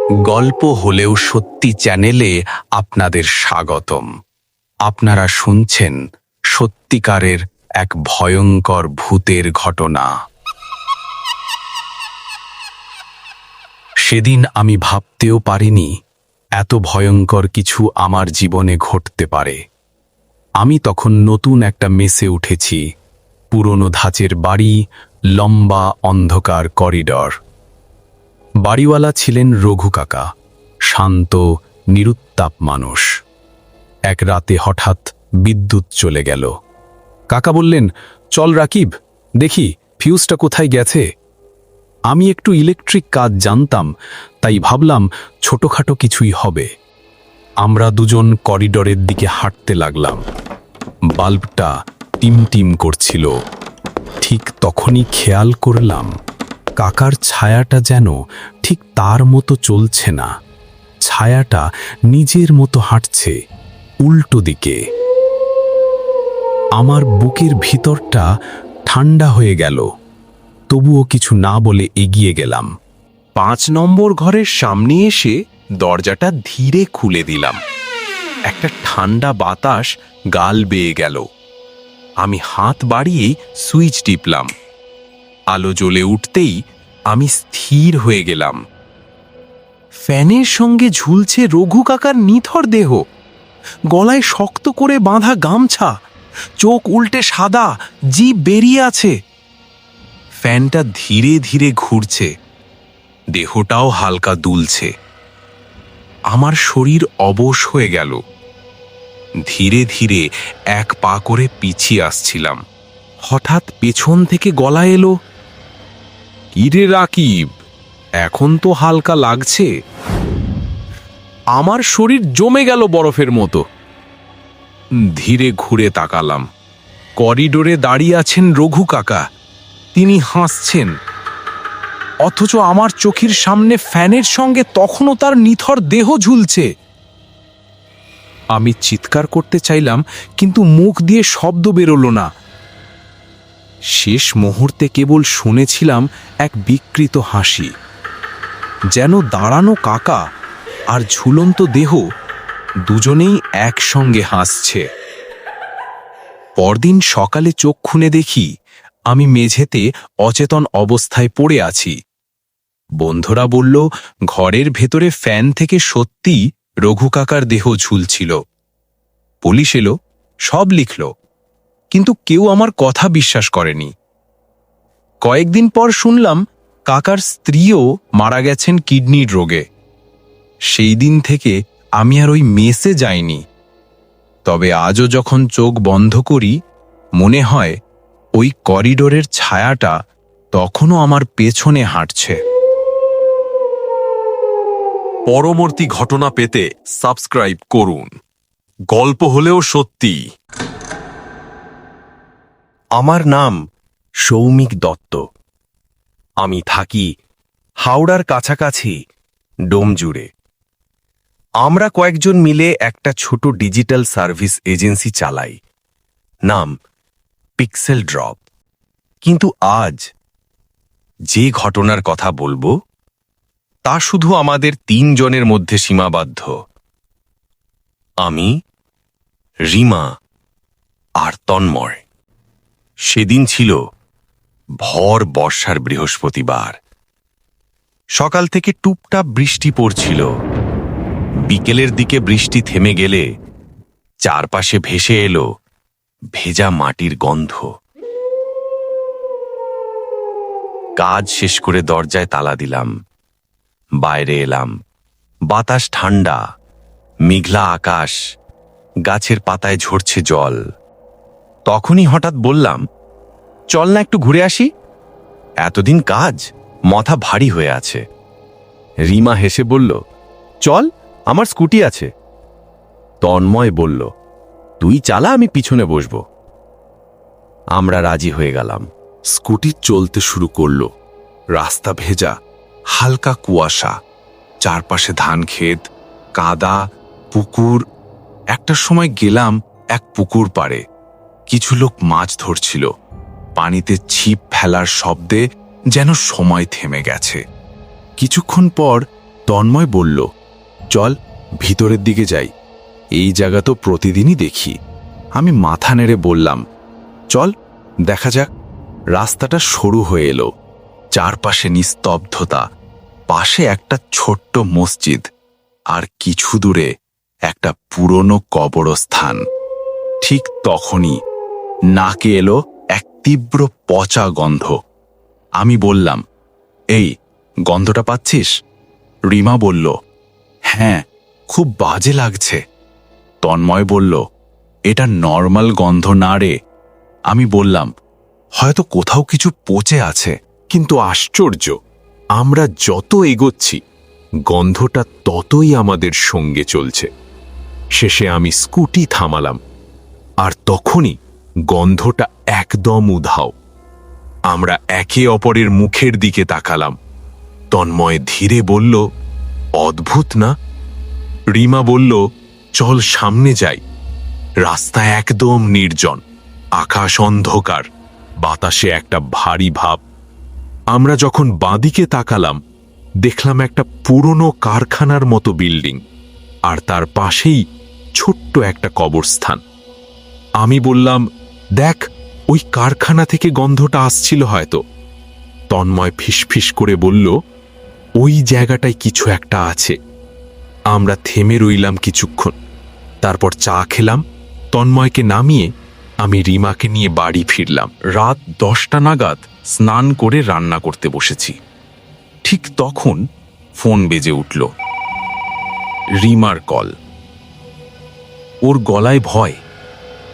গল্প হলেও সত্যি চ্যানেলে আপনাদের স্বাগতম। আপনারা শুনছেন সত্যিকারের এক ভয়ঙ্কর ভূতের ঘটনা। সেদিন আমি ভাবতেও পারিনি এত ভয়ঙ্কর কিছু আমার জীবনে ঘটতে পারে। আমি তখন নতুন একটা মেসে উঠেছি, পুরনো ধাঁচের বাড়ি, লম্বা অন্ধকার করিডর। বাড়িওয়ালা ছিলেন রঘু কাকা, শান্ত নিরুত্তাপ মানুষ। এক রাতে হঠাৎ বিদ্যুৎ চলে গেল। কাকা বললেন, চল রাকিব, দেখি ফিউজটা কোথায় গেছে। আমি একটু ইলেকট্রিক কাজ জানতাম, তাই ভাবলাম ছোটখাটো কিছুই হবে। আমরা দুজন করিডরের দিকে হাঁটতে লাগলাম। বাল্বটা টিমটিম করছিল। ঠিক তখনই খেয়াল করলাম কাকার ছায়াটা যেন ঠিক তার মতো চলছে না। ছায়াটা নিজের মতো হাঁটছে উল্টো দিকে। আমার বুকের ভিতরটা ঠান্ডা হয়ে গেল, তবুও কিছু না বলে এগিয়ে গেলাম। 5 নম্বর ঘরের সামনে এসে দরজাটা ধীরে খুলে দিলাম। একটা ঠান্ডা বাতাস গাল বেয়ে গেল। আমি হাত বাড়িয়ে সুইচ টিপলাম। আলো জ্বলে উঠতেই আমি স্থির হয়ে গেলাম। ফ্যানের সঙ্গে ঝুলছে রঘু কাকার নিথর দেহ, গলায় শক্ত করে বাঁধা গামছা, চোখ উল্টে সাদা, জিভ বেরিয়ে আছে। ফ্যানটা ধীরে ধীরে ঘুরছে, দেহটাও হালকা দুলছে। আমার শরীর অবশ হয়ে গেল। ধীরে ধীরে এক পা করে পিছিয়ে আসছিলাম। হঠাৎ পেছন থেকে গলা এলো, কিরে রাকিব, এখন তো হালকা লাগছে। আমার শরীর জমে গেল বরফের মতো। ধীরে ঘুরে তাকালাম। করিডোরে দাঁড়িয়ে আছেন রঘু কাকা। তিনি হাসছেন, অথচ আমার চোখের সামনে ফ্যানের সঙ্গে তখনও তার নিথর দেহ ঝুলছে। আমি চিৎকার করতে চাইলাম, কিন্তু মুখ দিয়ে শব্দ বেরোলো না। শেষ মুহূর্তে কেবল শুনেছিলাম এক বিকৃত হাসি, যেন দাঁড়ানো কাকা আর ঝুলন্ত দেহ দুজনেই একসঙ্গে হাসছে। পরদিন সকালে চোখ খুলে দেখি আমি মেঝেতে অচেতন অবস্থায় পড়ে আছি। বন্ধুরা বলল, ঘরের ভেতরে ফ্যান থেকে সত্যি রঘু কাকার দেহ ঝুলছিল। পুলিশ এলো, সব লিখল, কিন্তু কেউ আমার কথা বিশ্বাস করেনি। কয়েকদিন পর শুনলাম কাকার স্ত্রীও মারা গেছেন কিডনির রোগে। সেই দিন থেকে আমি আর ওই মেসে যাইনি। তবে আজও যখন চোখ বন্ধ করি, মনে হয় ওই করিডোরের ছায়াটা তখনও আমার পেছনে হাঁটছে। পরবর্তী ঘটনা পেতে সাবস্ক্রাইব করুন। গল্প হলেও সত্যি। আমার নাম সৌমিক দত্ত। আমি থাকি হাওড়ার কাছাকাছি ডোমজুড়ে। আমরা কয়েকজন মিলে একটা ছোট ডিজিটাল সার্ভিস এজেন্সি চালাই, নাম পিক্সেল ড্রপ। কিন্তু আজ যে ঘটনার কথা বলবো তা শুধু আমাদের 3 জনের মধ্যে সীমাবদ্ধ। আমি, রিমা আর তন্ময়। সেদিন ছিল ভর বর্ষার বৃহস্পতিবার। সকাল থেকে টুপটাপ বৃষ্টি পড়ছিল। বিকেলের দিকে বৃষ্টি থেমে গেলে চারপাশে ভেসে এলো ভেজা মাটির গন্ধ। কাজ শেষ করে দরজায় তালা দিলাম। বাইরে এলাম। বাতাস ঠান্ডা, মেঘলা আকাশ, গাছের পাতায় ঝরছে জল। তখনই হঠাৎ বললাম, চল না একটু ঘুরে আসি। এতদিন কাজ, মাথা ভারী হয়ে আছে। রিমা হেসে বলল, চল, আমার স্কুটি আছে। তন্ময় বলল, তুই চালা, আমি পিছনে বসব। আমরা রাজি হয়ে গেলাম। স্কুটি চলতে শুরু করল। রাস্তা ভেজা, হালকা কুয়াশা, চারপাশে ধান ক্ষেত, কাদা, পুকুর। একটা সময় গেলাম এক পুকুর পাড়ে। কিছু লোক মাছ ধরছিল। পানিতে ছিপ ফেলার শব্দে যেন সময় থেমে গেছে। কিছুক্ষণ পর তন্ময় বলল, চল ভিতরের দিকে যাই, এই জায়গা তো প্রতিদিনই দেখি। আমি মাথা নেড়ে বললাম, চল দেখা যাক। রাস্তাটা সরু হয়ে এলো, চারপাশে নিস্তব্ধতা, পাশে একটা ছোট্ট মসজিদ, আর কিছু দূরে একটা পুরনো কবরস্থান। ঠিক তখনই নাকে এলো এক তীব্র পচা গন্ধ। আমি বললাম, এই গন্ধটা পাচ্ছিস? রিমা বলল, হ্যাঁ, খুব বাজে লাগছে। তন্ময় বলল, এটা নর্মাল গন্ধ না রে। আমি বললাম, হয়তো কোথাও কিছু পচে আছে। কিন্তু আশ্চর্য, আমরা যত এগোচ্ছি গন্ধটা ততই আমাদের সঙ্গে চলছে। শেষে আমি স্কুটি থামালাম, আর তখনই গন্ধটা একদম উধাও। আমরা একে অপরের মুখের দিকে তাকালাম। তন্ময় ধীরে বলল, অদ্ভুত না? রিমা বলল, চল সামনে যাই। রাস্তা একদম নির্জন, আকাশ অন্ধকার, বাতাসে একটা ভারী ভাব। আমরা যখন বাঁদিকে তাকালাম, দেখলাম একটা পুরনো কারখানার মতো বিল্ডিং, আর তার পাশেই ছোট্ট একটা কবরস্থান। আমি বললাম, দেখ, ওই কারখানা থেকে গন্ধটা আসছিল হয়তো। তন্ময় ফিসফিস করে বলল, ওই জায়গাটায় কিছু একটা আছে। আমরা থেমে রইলাম কিছুক্ষণ, তারপর চা খেলাম। তন্ময়কে নামিয়ে আমি রিমাকে নিয়ে বাড়ি ফিরলাম। রাত 10টা নাগাদ স্নান করে রান্না করতে বসেছি। ঠিক তখন ফোন বেজে উঠল। রিমার কল। ওর গলায় ভয়,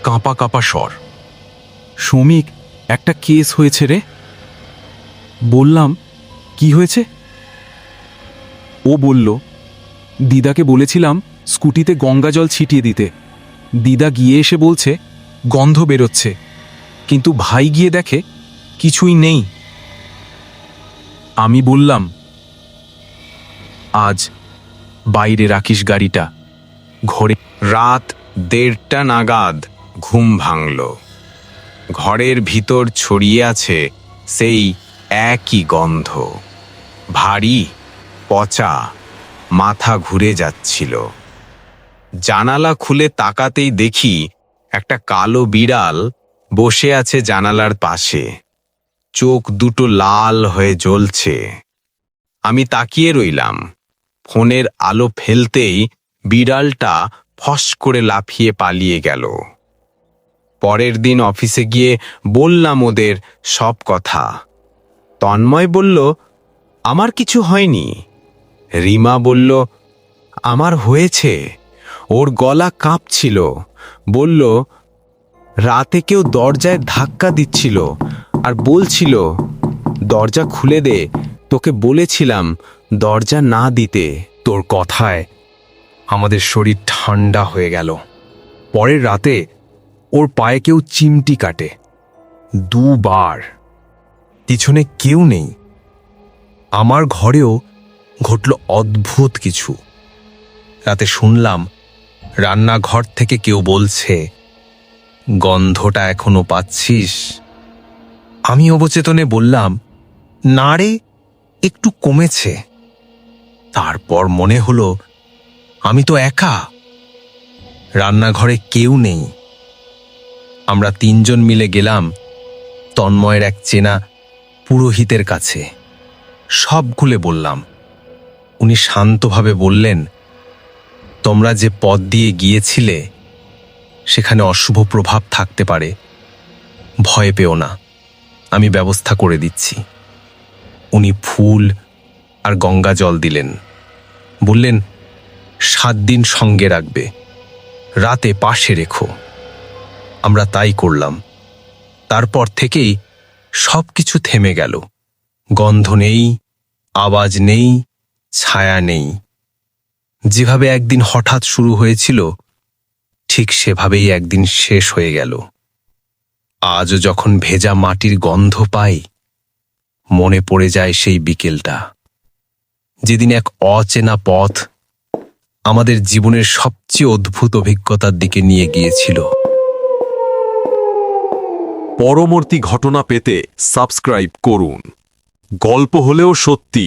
কাঁপা কাঁপা স্বর। শ্রমিক, একটা কেস হয়েছে রে। বললাম, কি হয়েছে? ও বলল, দিদাকে বলেছিলাম স্কুটিতে গঙ্গা জল ছিটিয়ে দিতে। দিদা গিয়ে এসে বলছে গন্ধ বেরোচ্ছে, কিন্তু ভাই গিয়ে দেখে কিছুই নেই। আমি বললাম, আজ বাইরে রাখিস গাড়িটা, ঘরে। রাত 1:30টা নাগাদ ঘুম ভাঙল। ঘরের ভিতর ছড়িয়ে আছে সেই একই গন্ধ, ভারী, পচা, মাথা ঘুরে যাচ্ছিল। জানালা খুলে তাকাতেই দেখি একটা কালো বিড়াল বসে আছে জানালার পাশে, চোখ দুটো লাল হয়ে জ্বলছে। আমি তাকিয়ে রইলাম। ফোনের আলো ফেলতেই বিড়ালটা ফস করে লাফিয়ে পালিয়ে গেল। পরের দিন অফিসে গিয়ে বললাম ওদের সব কথা। তন্ময় বলল, আমার কিছু হয়নি। রিমা বলল, আমার হয়েছে। ওর গলা কাঁপছিল। বলল, রাতে কেউ দরজায় ধাক্কা দিচ্ছিল আর বলছিল, দরজা খুলে দে, তোকে বলেছিলাম দরজা না দিতে। তোর কথায় আমাদের শরীর ঠান্ডা হয়ে গেল। পরের রাতে ওর পায়ে কেউ চিমটি কাটে, 2 বার। পিছনে কেউ নেই। আমার ঘরেও ঘটল অদ্ভুত কিছু। রাতে শুনলাম রান্নাঘর থেকে কেউ বলছে, গন্ধটা এখনো পাচ্ছিস? আমি অবচেতনে বললাম, না রে, একটু কমেছে। তারপর মনে হলো আমি তো একা, রান্নাঘরে কেউ নেই। আমরা 3 জন মিলে গেলাম তন্ময়ের এক চেনা পুরোহিতের কাছে। সব খুলে বললাম। উনি শান্তভাবে বললেন, তোমরা যে পথ দিয়ে গিয়েছিলে সেখানে অশুভ প্রভাব থাকতে পারে, ভয় পেও না, আমি ব্যবস্থা করে দিচ্ছি। উনি ফুল আর গঙ্গা জল দিলেন, বললেন 7 দিন সঙ্গে রাখবে, রাতে পাশে রেখো। আমরা তাই করলাম। তারপর থেকেই সব কিছু থেমে গেল। গন্ধ নেই, আওয়াজ নেই, ছায়া নেই। যেভাবে একদিন হঠাৎ শুরু হয়েছিল, ঠিক সেভাবেই একদিন শেষ হয়ে গেল। আজও যখন ভেজা মাটির গন্ধ পাই, মনে পড়ে যায় সেই বিকেলটা, যেদিন এক অচেনা পথ আমাদের জীবনের সবচেয়ে অদ্ভুত অভিজ্ঞতার দিকে নিয়ে গিয়েছিল। পরবর্তী ঘটনা পেতে সাবস্ক্রাইব করুন। গল্প হলেও সত্যি।